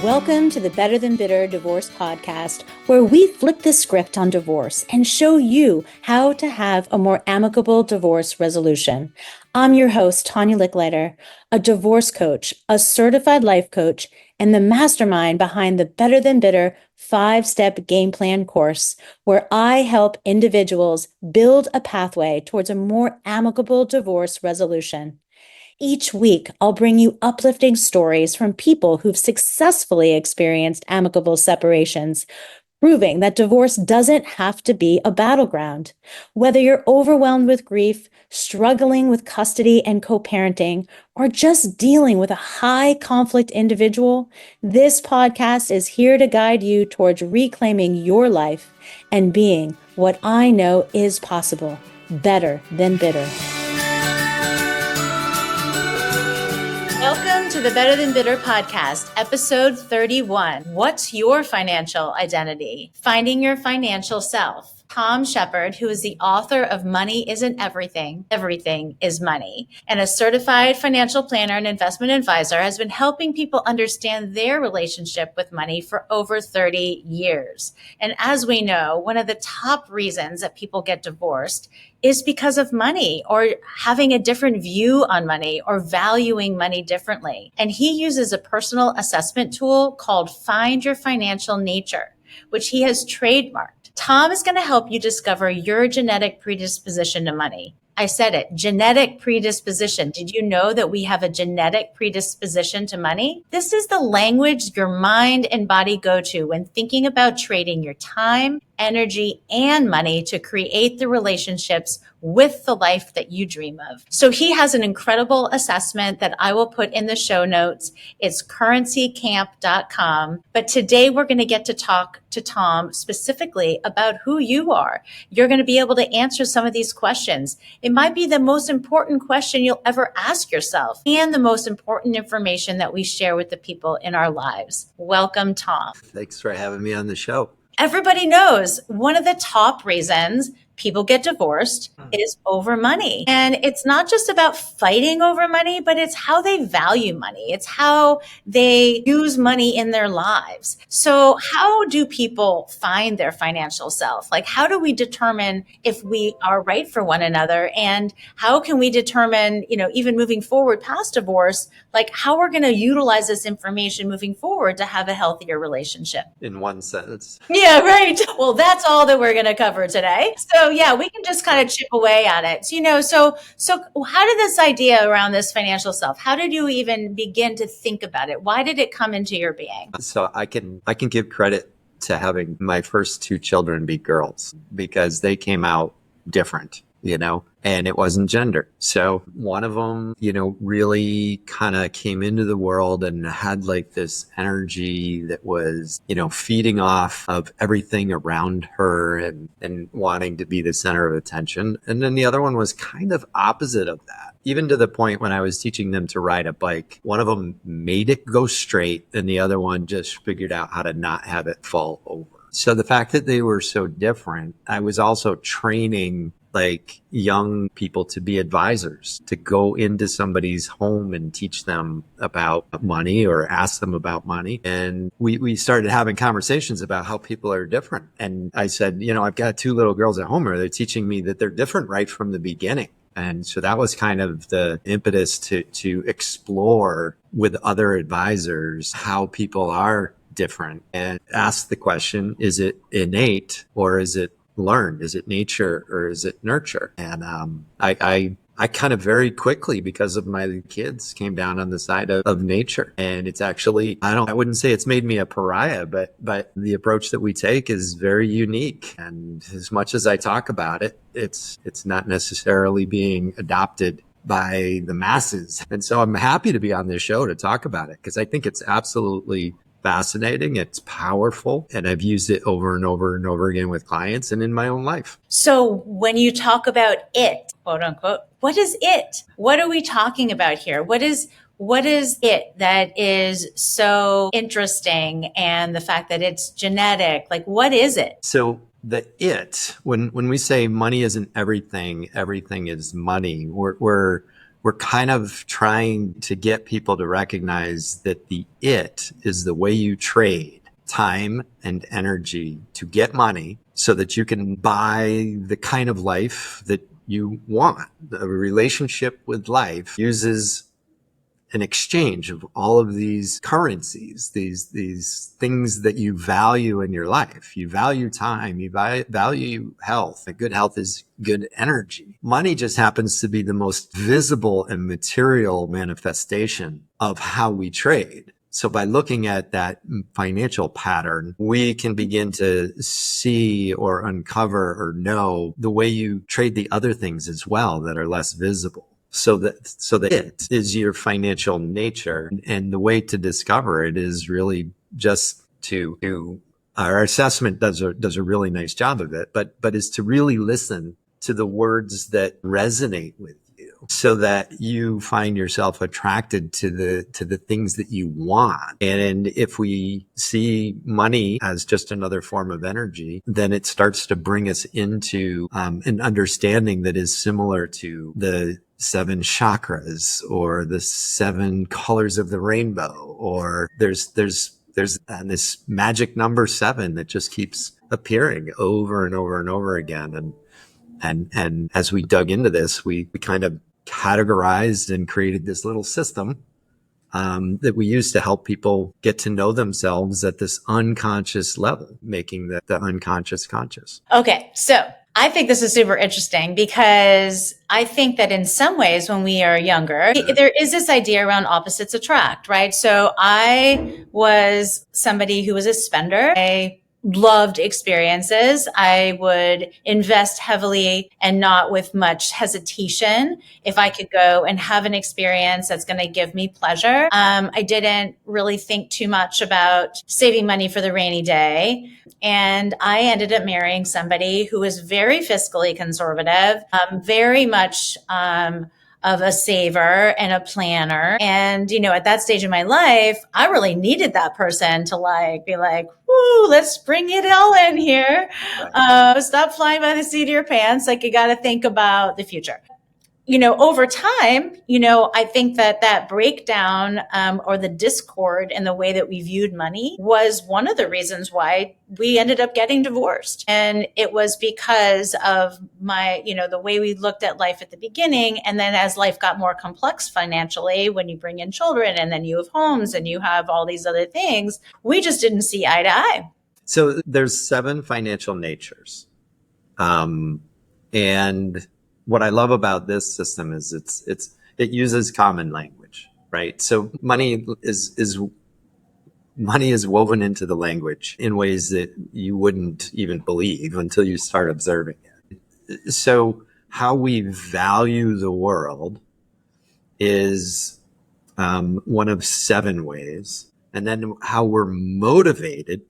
Welcome to the Better Than Bitter Divorce Podcast, where we flip the script on divorce and show you how to have a more amicable divorce resolution. I'm your host, Tania Leichliter, a divorce coach, a certified life coach, and the mastermind behind the Better Than Bitter 5-step game plan course, where I help individuals build a pathway towards a more amicable divorce resolution. Each week, I'll bring you uplifting stories from people who've successfully experienced amicable separations, proving that divorce doesn't have to be a battleground. Whether you're overwhelmed with grief, struggling with custody and co-parenting, or just dealing with a high conflict individual, this podcast is here to guide you towards reclaiming your life and being what I know is possible, better than bitter. Welcome to the Better Than Bitter podcast, episode 31. What's your financial identity? Finding your financial self. Tom Shepard, who is the author of Money Isn't Everything, Everything is Money, and a certified financial planner and investment advisor, has been helping people understand their relationship with money for over 30 years. And as we know, one of the top reasons that people get divorced is because of money, or having a different view on money, or valuing money differently. And he uses a personal assessment tool called Find Your Financial Nature, which he has trademarked. Tom is going to help you discover your genetic predisposition to money. I said it, genetic predisposition. Did you know that we have a genetic predisposition to money? This is the language your mind and body go to when thinking about trading your time, energy, and money to create the relationships with the life that you dream of. So he has an incredible assessment that I will put in the show notes. It's currencycamp.com. But today we're going to get to talk to Tom specifically about who you are. You're going to be able to answer some of these questions. It might be the most important question you'll ever ask yourself, and the most important information that we share with the people in our lives. Welcome, Tom. Thanks for having me on the show. Everybody knows one of the top reasons people get divorced is over money. And it's not just about fighting over money, but it's how they value money. It's how they use money in their lives. So how do people find their financial self? Like, how do we determine if we are right for one another? And how can we determine, even moving forward past divorce, like how we're going to utilize this information moving forward to have a healthier relationship? In one sentence. Yeah, right. Well, that's all that we're going to cover today. So yeah, we can just kind of chip away at it. So how did this idea around this financial self, how did you even begin to think about it? Why did it come into your being? So I can give credit to having my first two children be girls, because they came out different, and it wasn't gender. So one of them, really kind of came into the world and had like this energy that was, feeding off of everything around her and wanting to be the center of attention. And then the other one was kind of opposite of that. Even to the point when I was teaching them to ride a bike, one of them made it go straight and the other one just figured out how to not have it fall over. So the fact that they were so different, I was also training like young people to be advisors, to go into somebody's home and teach them about money or ask them about money. And we started having conversations about how people are different. And I said, I've got two little girls at home, they're teaching me that they're different right from the beginning. And so that was kind of the impetus to explore with other advisors how people are different and ask the question, is it innate or is it learned? Is it nature or is it nurture? And I kind of very quickly, because of my kids, came down on the side of nature. And it's actually, I wouldn't say it's made me a pariah, but the approach that we take is very unique. And as much as I talk about it, it's not necessarily being adopted by the masses. And so I'm happy to be on this show to talk about it, because I think it's absolutely fascinating. It's powerful. And I've used it over and over and over again with clients and in my own life. So when you talk about it, quote unquote, what is it? What are we talking about here? What is it that is so interesting? And the fact that it's genetic, like what is it? So when we say money isn't everything, everything is money, we're we're kind of trying to get people to recognize that the it is the way you trade time and energy to get money so that you can buy the kind of life that you want. A relationship with life uses an exchange of all of these currencies, these things that you value in your life. You value time, you value health. Good health is good energy. Money just happens to be the most visible and material manifestation of how we trade. So by looking at that financial pattern, we can begin to see or uncover or know the way you trade the other things as well that are less visible. So that it is your financial nature. And the way to discover it is really just to our assessment does a really nice job of it, but is to really listen to the words that resonate with you so that you find yourself attracted to the things that you want. And if we see money as just another form of energy, then it starts to bring us into an understanding that is similar to the 7 chakras or the 7 colors of the rainbow, or there's this magic number 7 that just keeps appearing over and over and over again. And as we dug into this, we kind of categorized and created this little system that we use to help people get to know themselves at this unconscious level, making the unconscious conscious. Okay, so I think this is super interesting because I think that in some ways when we are younger, there is this idea around opposites attract, right? So I was somebody who was a spender. I loved experiences. I would invest heavily and not with much hesitation if I could go and have an experience that's going to give me pleasure. I didn't really think too much about saving money for the rainy day. And I ended up marrying somebody who was very fiscally conservative, very much of a saver and a planner. And, at that stage in my life, I really needed that person to be like, woo, let's bring it all in here. Right. Stop flying by the seat of your pants. You got to think about the future. Over time, I think that breakdown or the discord in the way that we viewed money was one of the reasons why we ended up getting divorced. And it was because of the way we looked at life at the beginning. And then as life got more complex financially, when you bring in children and then you have homes and you have all these other things, we just didn't see eye to eye. So there's 7 financial natures. And what I love about this system is it uses common language, right? So money is woven into the language in ways that you wouldn't even believe until you start observing it. So how we value the world is one of 7 ways. And then how we're motivated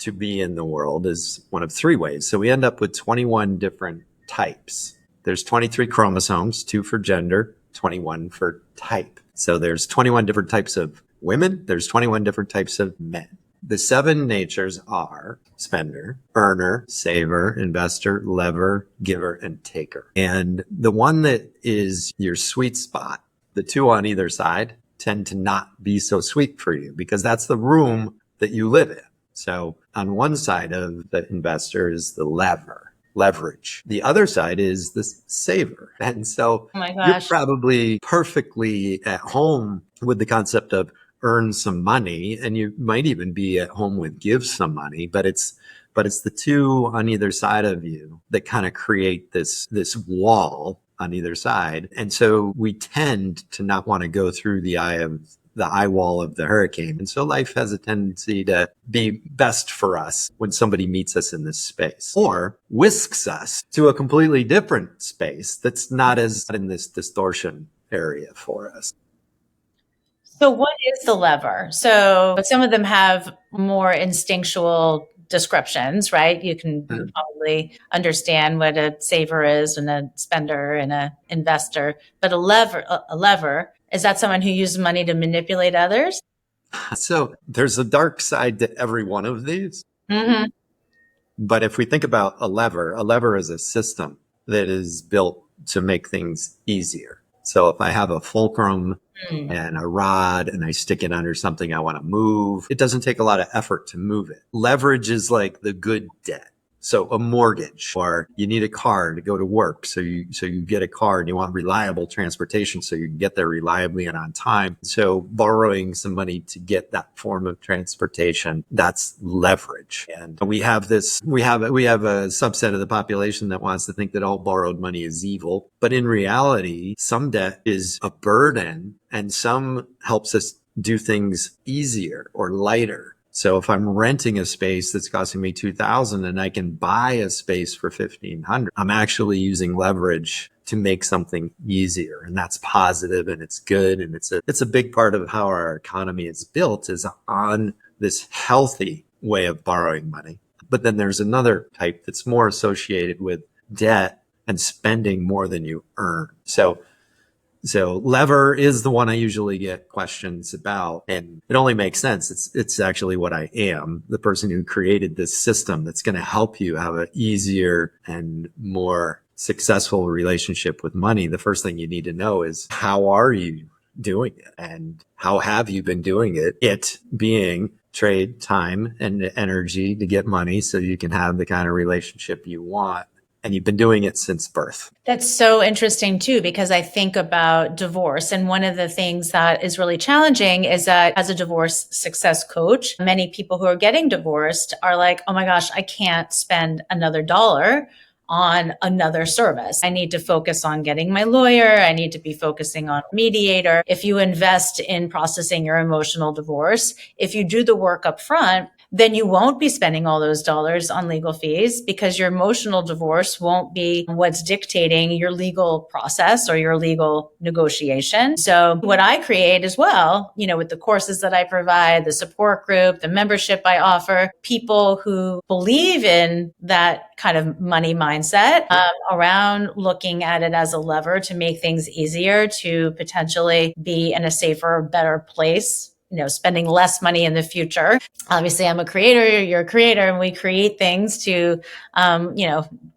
to be in the world is one of 3 ways. So we end up with 21 different types. There's 23 chromosomes, 2 for gender, 21 for type. So there's 21 different types of women. There's 21 different types of men. The 7 natures are spender, earner, saver, investor, lever, giver, and taker. And the one that is your sweet spot, the 2 on either side, tend to not be so sweet for you because that's the room that you live in. So on one side of the investor is the leverage. The other side is the saver. And so you're probably perfectly at home with the concept of earn some money, and you might even be at home with give some money, but it's the 2 on either side of you that kind of create this wall on either side. And so we tend to not want to go through the eye wall of the hurricane. And so life has a tendency to be best for us when somebody meets us in this space or whisks us to a completely different space that's not as in this distortion area for us. So what is the lever? So some of them have more instinctual descriptions, right? You can probably understand what a saver is and a spender and an investor, but a lever, is that someone who uses money to manipulate others? So there's a dark side to every one of these. Mm-hmm. But if we think about a lever is a system that is built to make things easier. So if I have a fulcrum Mm. and a rod and I stick it under something I want to move, it doesn't take a lot of effort to move it. Leverage is like the good debt. So a mortgage, or you need a car to go to work. So you get a car and you want reliable transportation so you can get there reliably and on time. So borrowing some money to get that form of transportation, that's leverage. And we have a subset of the population that wants to think that all borrowed money is evil. But in reality, some debt is a burden and some helps us do things easier or lighter. So if I'm renting a space that's costing me $2,000 and I can buy a space for $1,500, I'm actually using leverage to make something easier. And that's positive and it's good. And it's a big part of how our economy is built, is on this healthy way of borrowing money. But then there's another type that's more associated with debt and spending more than you earn. So lever is the one I usually get questions about, and it only makes sense. It's actually what I am, the person who created this system that's going to help you have an easier and more successful relationship with money. The first thing you need to know is, how are you doing it, and how have you been doing it? It being trade time and energy to get money so you can have the kind of relationship you want. And you've been doing it since birth. That's so interesting too, because I think about divorce. And one of the things that is really challenging is that as a divorce success coach, many people who are getting divorced are like, oh my gosh, I can't spend another dollar on another service. I need to focus on getting my lawyer. I need to be focusing on mediator. If you invest in processing your emotional divorce, if you do the work up front, then you won't be spending all those dollars on legal fees, because your emotional divorce won't be what's dictating your legal process or your legal negotiation. So what I create as well, with the courses that I provide, the support group, the membership I offer, people who believe in that kind of money mindset around looking at it as a lever to make things easier, to potentially be in a safer, better place, spending less money in the future. Obviously, I'm a creator, you're a creator, and we create things to,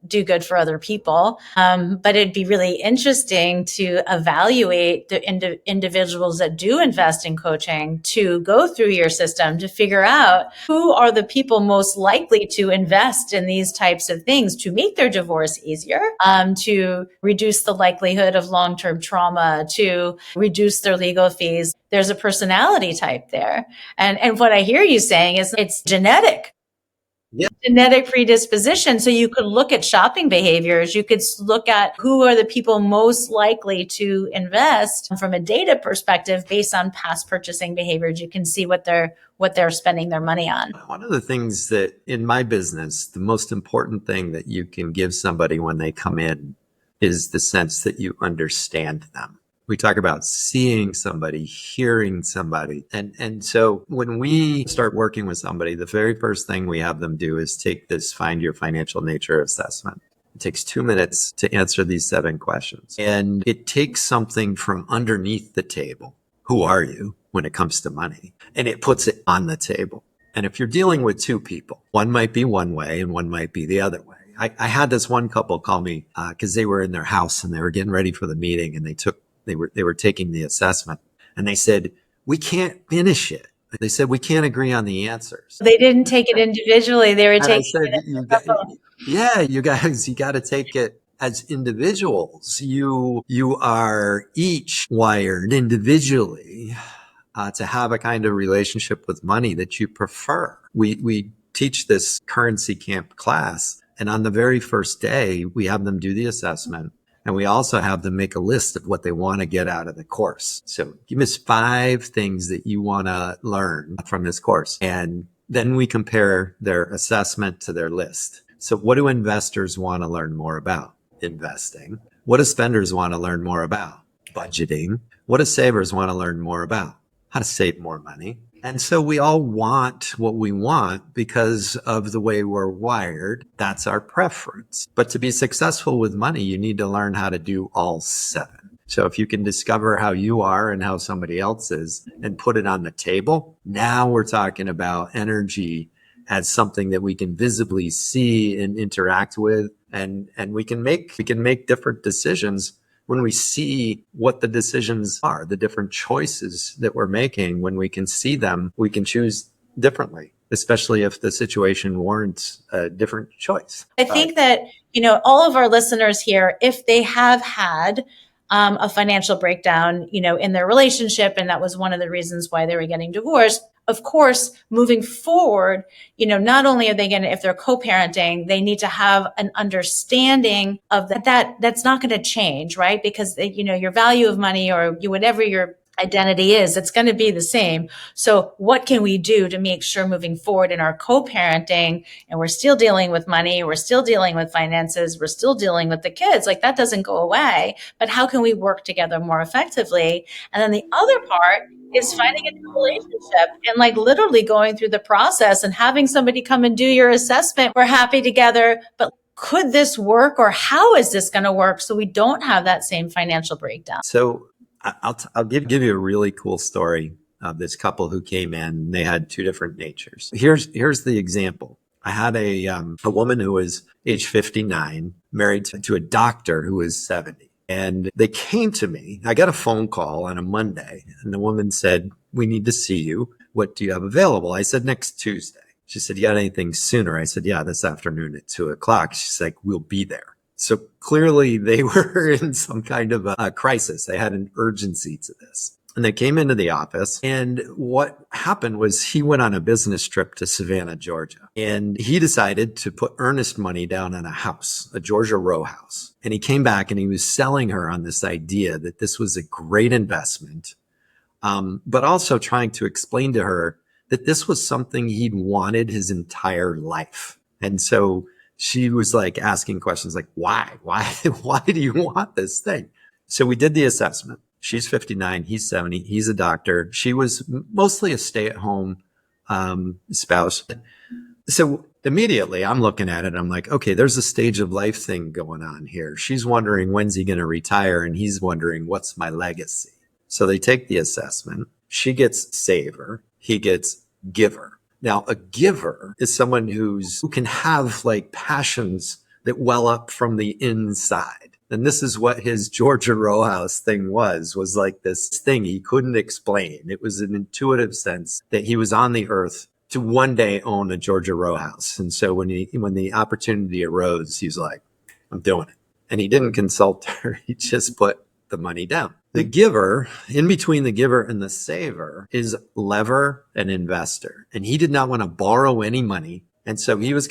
do good for other people. But it'd be really interesting to evaluate the individuals that do invest in coaching, to go through your system to figure out who are the people most likely to invest in these types of things to make their divorce easier, to reduce the likelihood of long-term trauma, to reduce their legal fees. There's a personality type there. And what I hear you saying is it's genetic. Yeah. Genetic predisposition. So you could look at shopping behaviors. You could look at who are the people most likely to invest from a data perspective based on past purchasing behaviors. You can see what they're spending their money on. One of the things that in my business, the most important thing that you can give somebody when they come in is the sense that you understand them. We talk about seeing somebody, hearing somebody. And so when we start working with somebody, the very first thing we have them do is take this Find Your Financial Nature assessment. It takes 2 minutes to answer these 7 questions. And it takes something from underneath the table. Who are you when it comes to money? And it puts it on the table. And if you're dealing with 2 people, one might be one way and one might be the other way. I had this one couple call me because they were in their house and they were getting ready for the meeting, and they were taking the assessment, and they said, we can't finish it. They said, we can't agree on the answers. They didn't take it individually. They were And taking I said, you guys, you got to take it as individuals. You are each wired individually to have a kind of relationship with money that you prefer. We teach this currency camp class, and on the very first day, we have them do the assessment. And we also have them make a list of what they want to get out of the course. So give us 5 things that you want to learn from this course. And then we compare their assessment to their list. So what do investors want to learn more about? Investing. What do spenders want to learn more about? Budgeting. What do savers want to learn more about? How to save more money. And so we all want what we want because of the way we're wired. That's our preference. But to be successful with money, you need to learn how to do all 7. So if you can discover how you are and how somebody else is and put it on the table, now we're talking about energy as something that we can visibly see and interact with. And we can make different decisions when we see what the decisions are, the different choices that we're making, when we can see them, we can choose differently, especially if the situation warrants a different choice. I think that, all of our listeners here, if they have had a financial breakdown, in their relationship, and that was one of the reasons why they were getting divorced, of course, moving forward, not only are they going to, if they're co-parenting, they need to have an understanding of that's not going to change, right? Because, your value of money or whatever your identity is, it's going to be the same. So what can we do to make sure moving forward in our co-parenting, and we're still dealing with money, we're still dealing with finances, we're still dealing with the kids, like that doesn't go away, but how can we work together more effectively? And then the other part is finding a new relationship and like literally going through the process and having somebody come and do your assessment. We're happy together, but could this work, or how is this going to work so we don't have that same financial breakdown? So I'll give you a really cool story of this couple who came in. They had two different natures. Here's the example. I had a woman who was age 59, married to a doctor who was 70. And they came to me. I got a phone call on a Monday, and the woman said, "We need to see you. What do you have available?" I said, "Next Tuesday." She said, "You got anything sooner?" I said, "Yeah, this afternoon at 2:00. She's like, "We'll be there." So clearly they were in some kind of a crisis. They had an urgency to this. And they came into the office, and what happened was he went on a business trip to Savannah, Georgia, and he decided to put earnest money down on a house, a Georgia row house. And he came back and he was selling her on this idea that this was a great investment, but also trying to explain to her that this was something he'd wanted his entire life. And so she was like asking questions like, why do you want this thing? So we did the assessment. She's 59, he's 70, he's a doctor. She was mostly a stay-at-home spouse. So immediately I'm looking at it. I'm like, okay, there's a stage of life thing going on here. She's wondering, when's he going to retire? And he's wondering, what's my legacy? So they take the assessment. She gets saver. He gets giver. Now, a giver is someone who can have like passions that well up from the inside. And this is what his Georgia row house thing was like this thing he couldn't explain. It was an intuitive sense that he was on the earth to one day own a Georgia row house. And so when the opportunity arose, he's like, "I'm doing it." And he didn't consult her. He just put the money down. The giver, in between the giver and the saver, is lever and investor. And he did not want to borrow any money. And so he was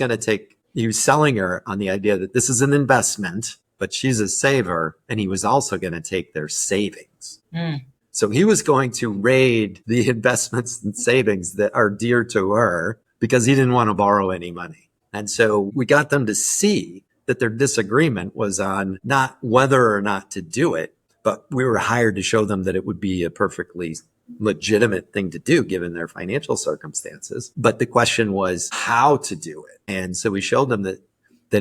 selling her on the idea that this is an investment, but she's a saver, and he was also going to take their savings. So he was going to raid the investments and savings that are dear to her because he didn't want to borrow any money. And so we got them to see that their disagreement was on not whether or not to do it, but we were hired to show them that it would be a perfectly legitimate thing to do given their financial circumstances. But the question was how to do it. And so we showed them that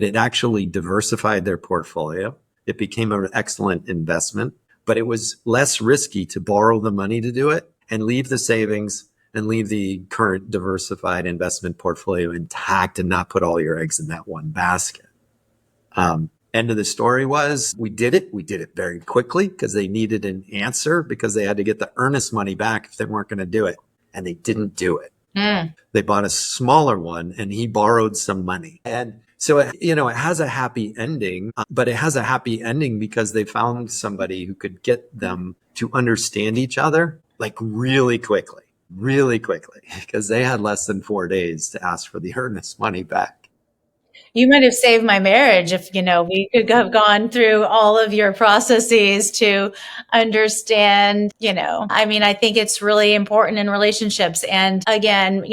it actually diversified their portfolio. It became an excellent investment, but it was less risky to borrow the money to do it and leave the savings and leave the current diversified investment portfolio intact and not put all your eggs in that one basket. End of the story was we did it. We did it very quickly because they needed an answer because they had to get the earnest money back if they weren't going to do it. And they didn't do it. They bought a smaller one and he borrowed some money. And so, it has a happy ending, but it has a happy ending because they found somebody who could get them to understand each other like really quickly, because they had less than 4 days to ask for the earnest money back. You might have saved my marriage if, we could have gone through all of your processes to understand, I think it's really important in relationships. And again,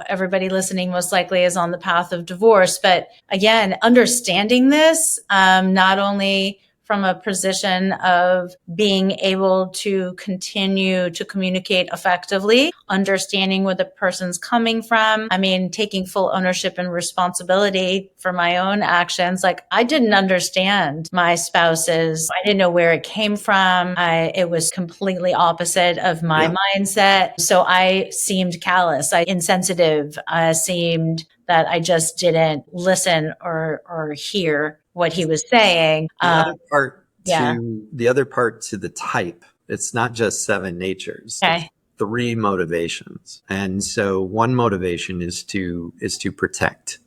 everybody listening most likely is on the path of divorce. But again, understanding this, not only from a position of being able to continue to communicate effectively, understanding where the person's coming from. Taking full ownership and responsibility for my own actions. Like I didn't understand my spouse's, I didn't know where it came from. It was completely opposite of my mindset. So I seemed callous, insensitive, seemed that I just didn't listen or hear what he was saying. Yeah. To the other part, to the type, it's not just 7 natures. Okay. It's 3 motivations. And so one motivation is to protect.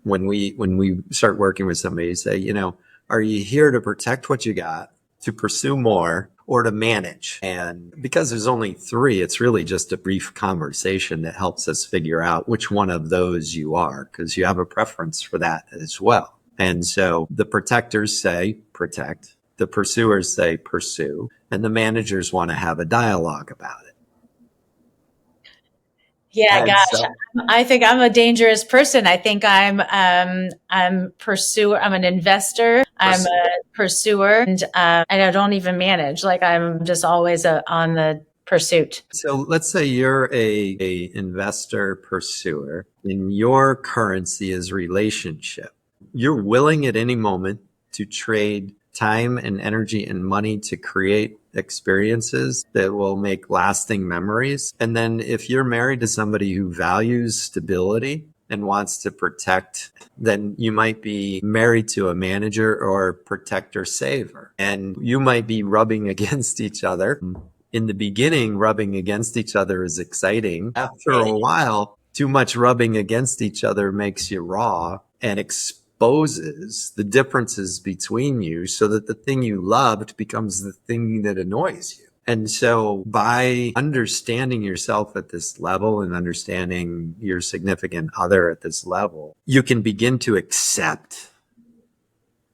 When we start working with somebody, say, are you here to protect what you got, to pursue more, or to manage? And because there's only 3, it's really just a brief conversation that helps us figure out which one of those you are, because you have a preference for that as well. And so the protectors say protect, the pursuers say pursue, and the managers want to have a dialogue about it. Yeah, And gosh, so, I think I'm a dangerous person. I think I'm pursuer. I'm an investor. I'm a pursuer, and I don't even manage. Like I'm just always on the pursuit. So let's say you're a investor pursuer and your currency is relationship. You're willing at any moment to trade time and energy and money to create experiences that will make lasting memories. And then if you're married to somebody who values stability and wants to protect, then you might be married to a manager or protector saver. And you might be rubbing against each other. In the beginning, rubbing against each other is exciting. After a while, too much rubbing against each other makes you raw and exposes the differences between you, so that the thing you loved becomes the thing that annoys you. And so by understanding yourself at this level and understanding your significant other at this level, you can begin to accept.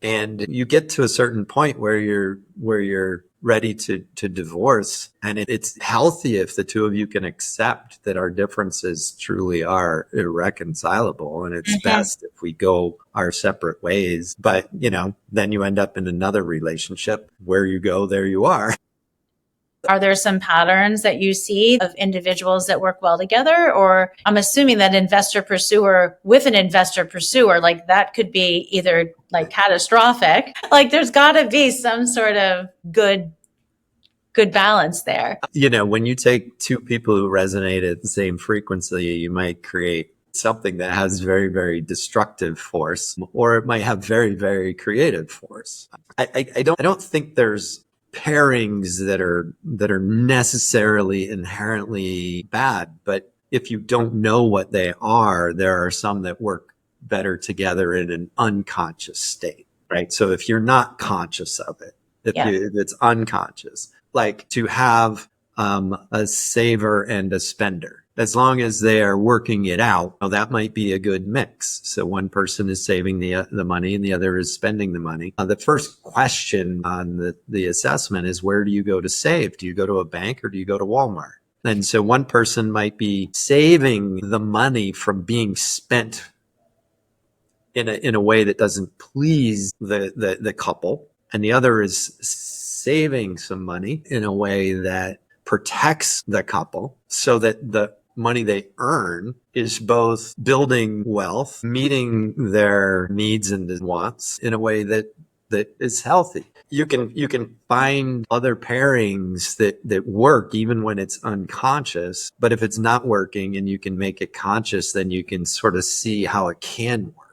And you get to a certain point where you're ready to divorce. And it's healthy if the two of you can accept that our differences truly are irreconcilable. And it's best if we go our separate ways. But, then you end up in another relationship. Where you go, there you are. Are there some patterns that you see of individuals that work well together? Or I'm assuming that investor pursuer with an investor pursuer, like that could be either like catastrophic, like there's got to be some sort of good balance there. When you take 2 people who resonate at the same frequency, you might create something that has very, very destructive force, or it might have very, very creative force. I don't think there's pairings that are necessarily inherently bad, but if you don't know what they are, there are some that work better together in an unconscious state, right? So if you're not conscious of it, if it's unconscious, like to have a saver and a spender, as long as they are working it out, that might be a good mix. So one person is saving the money and the other is spending the money. The first question on the assessment is, where do you go to save? Do you go to a bank or do you go to Walmart? And so one person might be saving the money from being spent in a way that doesn't please the couple, and the other is saving some money in a way that protects the couple, so that the money they earn is both building wealth, meeting their needs and wants in a way that is healthy. You can find other pairings that work even when it's unconscious, but if it's not working and you can make it conscious, then you can sort of see how it can work.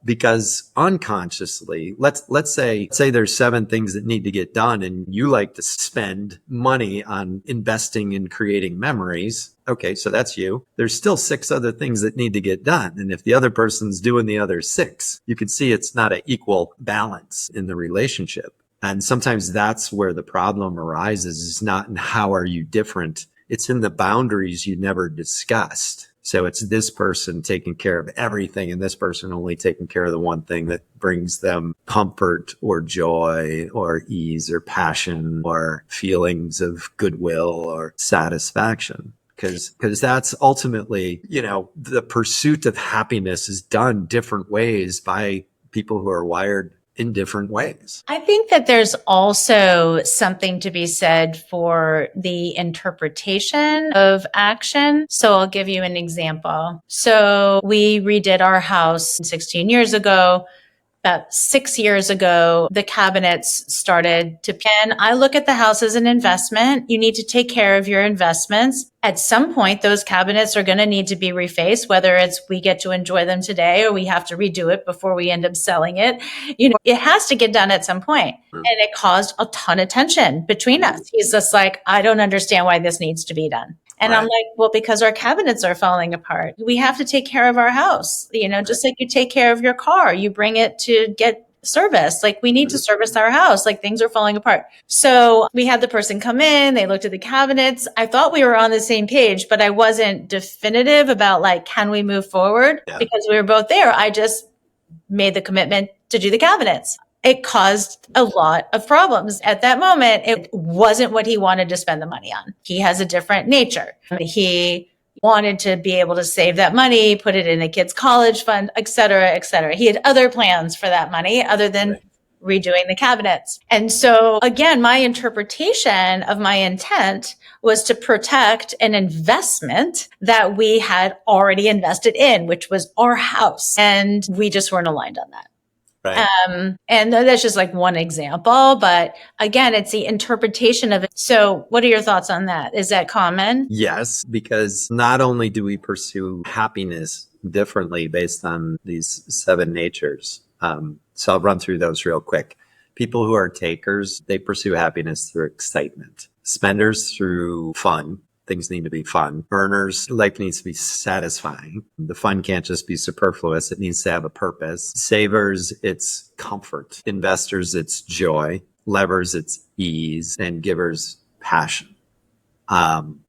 Because unconsciously, let's say there's 7 things that need to get done and you like to spend money on investing in creating memories. Okay, so that's you. There's still 6 other things that need to get done. And if the other person's doing the other 6, you can see it's not an equal balance in the relationship. And sometimes that's where the problem arises. It's not in how are you different. It's in the boundaries you never discussed. So it's this person taking care of everything and this person only taking care of the one thing that brings them comfort or joy or ease or passion or feelings of goodwill or satisfaction. Because that's ultimately, the pursuit of happiness is done different ways by people who are wired in different ways. I think that there's also something to be said for the interpretation of action. So I'll give you an example. So we redid our house 16 years ago. about 6 years ago, the cabinets started to pin. I look at the house as an investment. You need to take care of your investments. At some point, those cabinets are going to need to be refaced, whether it's we get to enjoy them today or we have to redo it before we end up selling it. It has to get done at some point. And it caused a ton of tension between us. He's just like, I don't understand why this needs to be done. And I'm like, well, because our cabinets are falling apart. We have to take care of our house, just like you take care of your car, you bring it to get service. Like we need to service our house. Like things are falling apart. So we had the person come in, they looked at the cabinets. I thought we were on the same page, but I wasn't definitive about like, can we move forward? Yeah. Because we were both there. I just made the commitment to do the cabinets. It caused a lot of problems. At that moment, it wasn't what he wanted to spend the money on. He has a different nature. He wanted to be able to save that money, put it in a kid's college fund, et cetera, et cetera. He had other plans for that money other than redoing the cabinets. And so again, my interpretation of my intent was to protect an investment that we had already invested in, which was our house. And we just weren't aligned on that. Right. And that's just like one example, but again, it's the interpretation of it. So what are your thoughts on that? Is that common? Yes, because not only do we pursue happiness differently based on these 7 natures. So I'll run through those real quick. People who are takers, they pursue happiness through excitement. Spenders through fun. Things need to be fun. Earners, life needs to be satisfying. The fun can't just be superfluous. It needs to have a purpose. Savers, it's comfort. Investors, it's joy. Levers, it's ease. And givers, passion.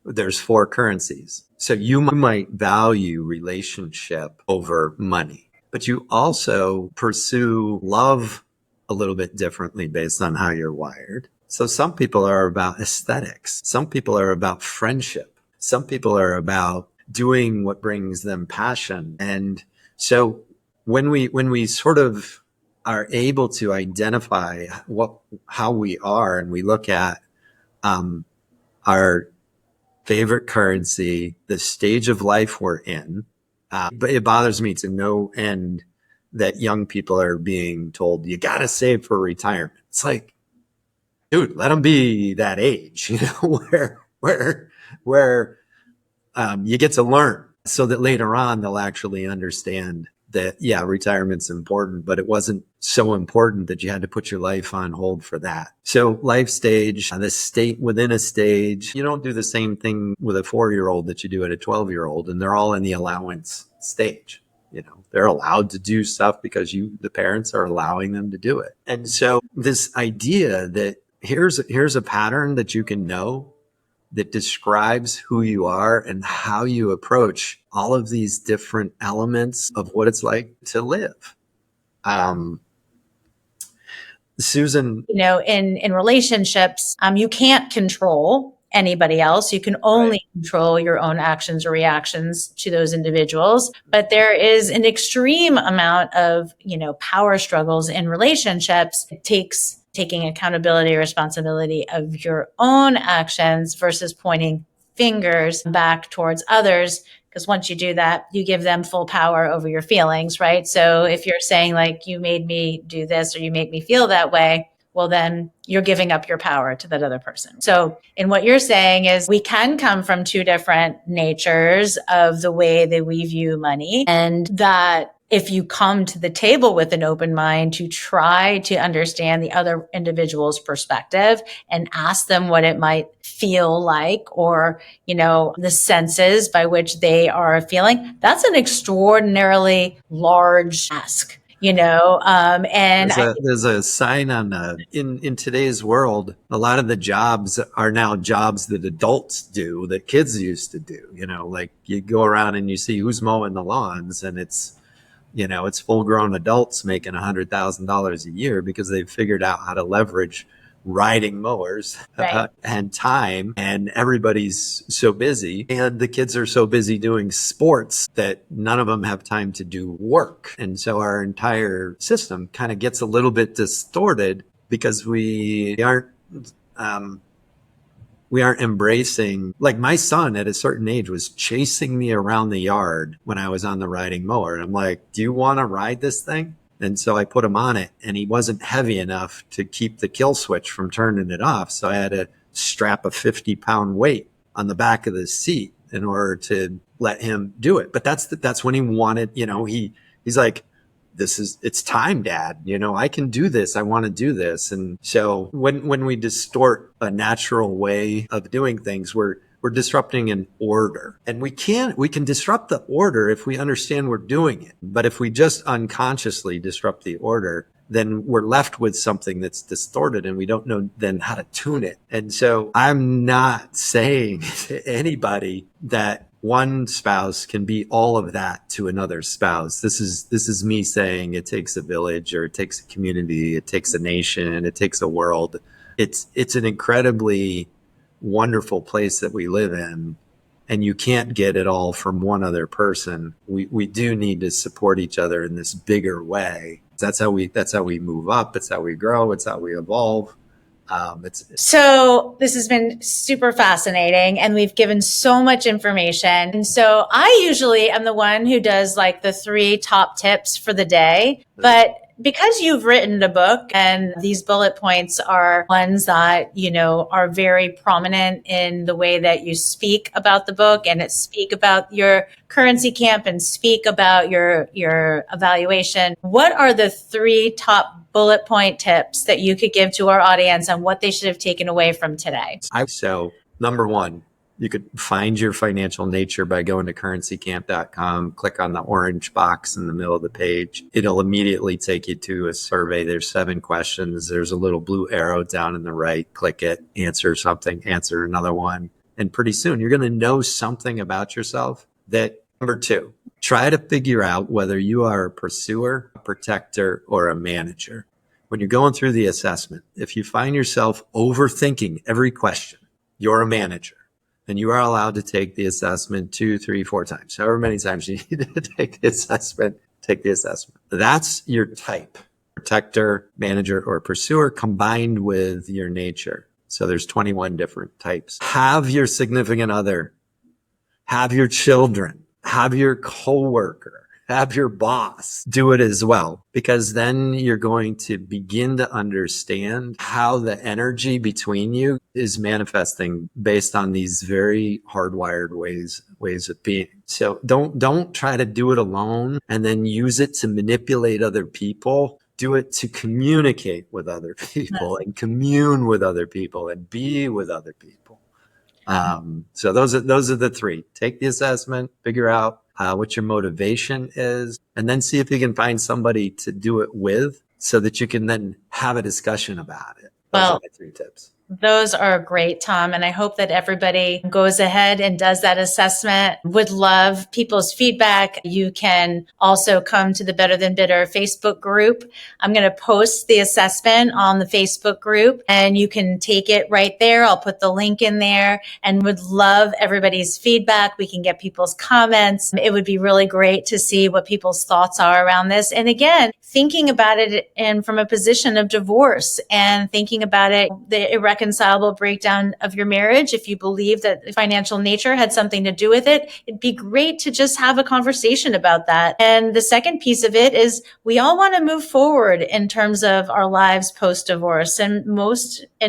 There's 4 currencies. So you might value relationship over money, but you also pursue love a little bit differently based on how you're wired. So some people are about aesthetics. Some people are about friendship. Some people are about doing what brings them passion. And so when we sort of are able to identify how we are, and we look at our favorite currency, the stage of life we're in, but it bothers me to no end that young people are being told, you got to save for retirement. It's like, dude, let them be that age, where you get to learn so that later on they'll actually understand that, yeah, retirement's important, but it wasn't so important that you had to put your life on hold for that. So life stage, the state within a stage, you don't do the same thing with a 4-year-old that you do at a 12-year-old, and they're all in the allowance stage. They're allowed to do stuff because the parents are allowing them to do it. And so this idea that here's a pattern that you can know that describes who you are and how you approach all of these different elements of what it's like to live. Susan, in relationships, you can't control anybody else. You can only control your own actions or reactions to those individuals. But there is an extreme amount of, power struggles in relationships. It takes taking accountability or responsibility of your own actions versus pointing fingers back towards others. Because once you do that, you give them full power over your feelings, right? So if you're saying like, you made me do this or you make me feel that way, well, then you're giving up your power to that other person. So in what you're saying is we can come from 2 different natures of the way that we view money, and that if you come to the table with an open mind to try to understand the other individual's perspective and ask them what it might feel like, or, the senses by which they are feeling, that's an extraordinarily large ask. And there's a sign on in today's world, a lot of the jobs are now jobs that adults do that kids used to do. Like you go around and you see who's mowing the lawns, and it's full grown adults making $100,000 a year because they've figured out how to leverage riding mowers and time, and everybody's so busy, and the kids are so busy doing sports that none of them have time to do work. And so our entire system kind of gets a little bit distorted because we aren't embracing, like my son at a certain age was chasing me around the yard when I was on the riding mower. And I'm like, do you want to ride this thing? And so I put him on it, and he wasn't heavy enough to keep the kill switch from turning it off. So I had to strap a 50-pound weight on the back of the seat in order to let him do it. But that's when he wanted, he's like, it's time, Dad. I can do this. I want to do this. And so when we distort a natural way of doing things, we're disrupting an order. And we can disrupt the order if we understand we're doing it. But if we just unconsciously disrupt the order, then we're left with something that's distorted and we don't know then how to tune it. And so I'm not saying to anybody that one spouse can be all of that to another spouse. This is me saying it takes a village, or it takes a community, it takes a nation, it takes a world. It's an incredibly wonderful place that we live in, and you can't get it all from one other person. We do need to support each other in this bigger way. That's how we move up. It's how we grow. It's how we evolve. So this has been super fascinating, and we've given so much information. And so I usually am the one who does like the 3 top tips for the day, but because you've written a book and these bullet points are ones that, are very prominent in the way that you speak about the book, and speak about your currency camp and speak about your evaluation. What are the 3 top bullet point tips that you could give to our audience on what they should have taken away from today? So number 1, you could find your financial nature by going to currencycamp.com, click on the orange box in the middle of the page. It'll immediately take you to a survey. There's 7 questions. There's a little blue arrow down in the right. Click it, answer something, answer another one. And pretty soon you're going to know something about yourself. Number 2, try to figure out whether you are a pursuer, a protector, or a manager. When you're going through the assessment, if you find yourself overthinking every question, you're a manager. And you are allowed to take the assessment 2, 3, 4 times. However many times you need to take the assessment, take the assessment. That's your type: protector, manager, or pursuer, combined with your nature. So there's 21 different types. Have your significant other, have your children, have your coworker, have your boss do it as well, because then you're going to begin to understand how the energy between you is manifesting based on these very hardwired ways of being. So don't try to do it alone and then use it to manipulate other people. Do it to communicate with other people and commune with other people and be with other people. So those are the 3. Take the assessment, figure out what your motivation is, and then see if you can find somebody to do it with so that you can then have a discussion about it. Those are my 3 tips. Those are great, Tom. And I hope that everybody goes ahead and does that assessment. Would love people's feedback. You can also come to the Better Than Bitter Facebook group. I'm going to post the assessment on the Facebook group, and you can take it right there. I'll put the link in there, and would love everybody's feedback. We can get people's comments. It would be really great to see what people's thoughts are around this. And again, thinking about it from a position of divorce, and thinking about it, the irreconcilable breakdown of your marriage. If you believe that financial nature had something to do with it, it'd be great to just have a conversation about that. And the second piece of it is we all want to move forward in terms of our lives post-divorce, and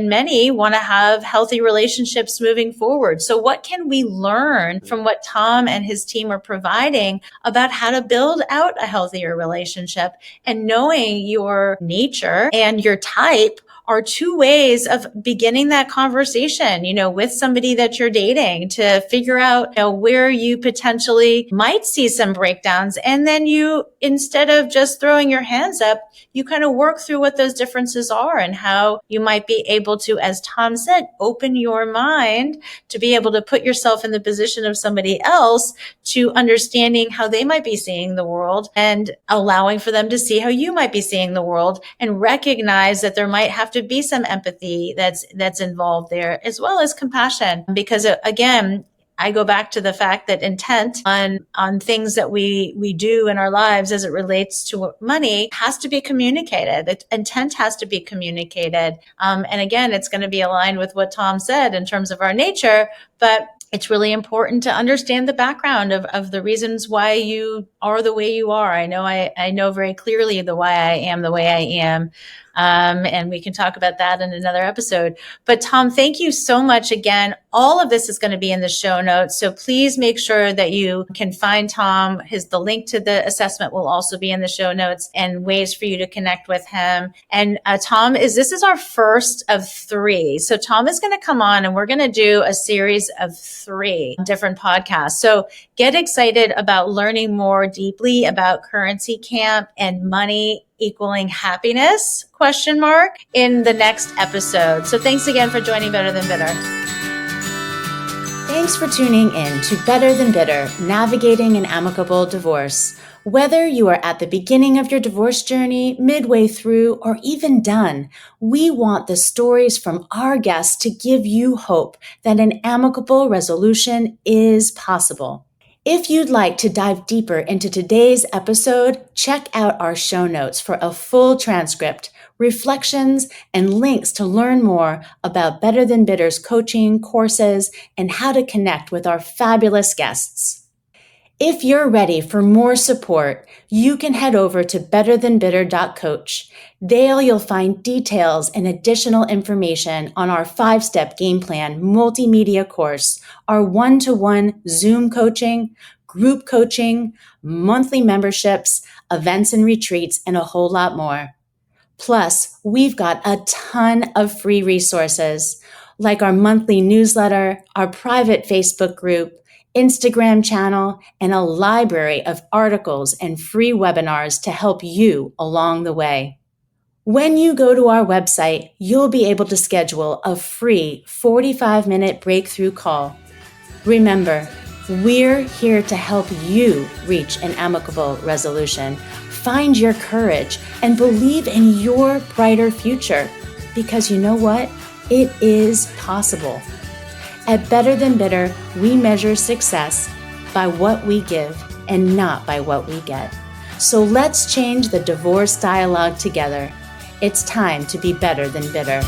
many want to have healthy relationships moving forward. So what can we learn from what Tom and his team are providing about how to build out a healthier relationship? And knowing your nature and your type are 2 ways of beginning that conversation, with somebody that you're dating, to figure out, where you potentially might see some breakdowns. And then you, instead of just throwing your hands up, you kind of work through what those differences are and how you might be able to, as Tom said, open your mind to be able to put yourself in the position of somebody else, to understanding how they might be seeing the world and allowing for them to see how you might be seeing the world, and recognize that there might have to be some empathy that's involved there, as well as compassion. Because again, I go back to the fact that intent on things that we do in our lives as it relates to money has to be communicated. The intent has to be communicated. And again, it's going to be aligned with what Tom said in terms of our nature. But it's really important to understand the background of the reasons why you are the way you are. I know very clearly the why I am the way I am. And we can talk about that in another episode. But Tom, thank you so much again. All of this is going to be in the show notes. So please make sure that you can find Tom. The link to the assessment will also be in the show notes, and ways for you to connect with him. And Tom, this is our first of 3. So Tom is going to come on and we're going to do a series of 3 different podcasts. So get excited about learning more deeply about currency camp and money equaling happiness, ? In the next episode. So thanks again for joining Better Than Bitter. Thanks for tuning in to Better Than Bitter, Navigating an Amicable Divorce. Whether you are at the beginning of your divorce journey, midway through, or even done, we want the stories from our guests to give you hope that an amicable resolution is possible. If you'd like to dive deeper into today's episode, check out our show notes for a full transcript, reflections, and links to learn more about Better Than Bitter's coaching, courses, and how to connect with our fabulous guests. If you're ready for more support, you can head over to betterthanbitter.coach. There you'll find details and additional information on our 5-step game plan multimedia course, our one-to-one Zoom coaching, group coaching, monthly memberships, events and retreats, and a whole lot more. Plus, we've got a ton of free resources, like our monthly newsletter, our private Facebook group, Instagram channel, and a library of articles and free webinars to help you along the way. When you go to our website, you'll be able to schedule a free 45-minute breakthrough call. Remember, we're here to help you reach an amicable resolution, find your courage, and believe in your brighter future. Because you know what? It is possible. At Better Than Bitter, we measure success by what we give and not by what we get. So let's change the divorce dialogue together. It's time to be better than bitter.